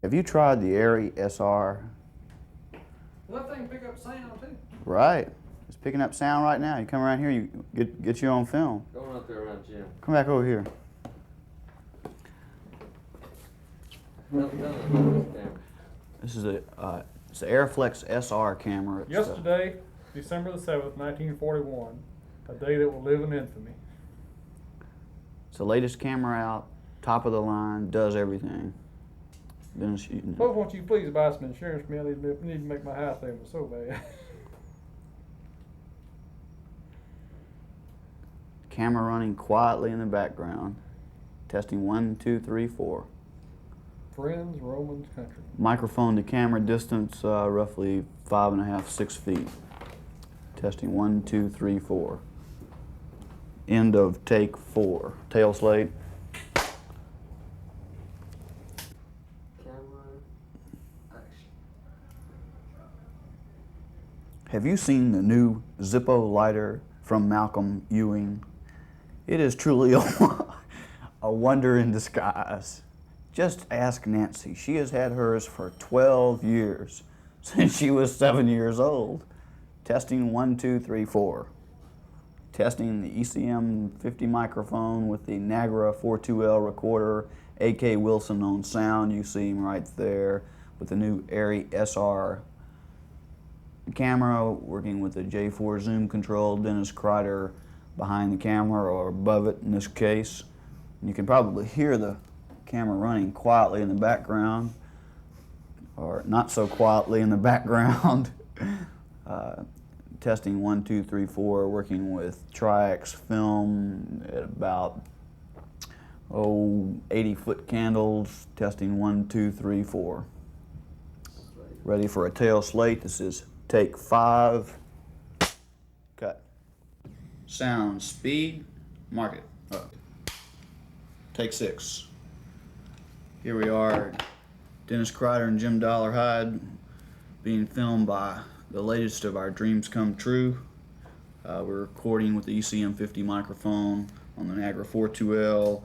Have you tried the Arri SR? Well, that thing pick up sound too. Right. It's picking up sound right now. You come around here, you get you on film. Going up there around Jim. Come back over here. This is it's the Arriflex SR camera. It's, Yesterday, December the 7th, 1941, a day that will live in infamy. it's the latest camera out, top of the line, does everything. Folks, won't you please buy some insurance for me? I need to make my house payment so bad. Camera running quietly in the background. Testing 1, 2, 3, 4. Friends, Romans, country. Microphone to camera distance roughly 5.5, 6 feet. Testing 1, 2, 3, 4. End of take 4. Tail slate. Camera, action. Have you seen the new Zippo lighter from Malcolm Ewing? It is truly a wonder in disguise. Just ask Nancy. She has had hers for 12 years, since she was 7 years old. Testing 1, 2, 3, 4. Testing the ECM 50 microphone with the Nagra 42L recorder, AK Wilson on sound. You see him right there with the new Arri SR camera, working with the J4 zoom control, Dennis Kreider behind the camera or above it in this case. And you can probably hear the camera running quietly in the background, or not so quietly in the background. Testing 1, 2, 3, 4, working with Tri-X film at about 80-foot candles. Testing 1, 2, 3, 4. Ready for a tail slate. This is take 5. Cut. Sound speed. Mark it up. Take 6. Here we are, Dennis Kreider and Jim Dollarhide, being filmed by the latest of our dreams come true. We're recording with the ECM 50 microphone on the Nagra 42L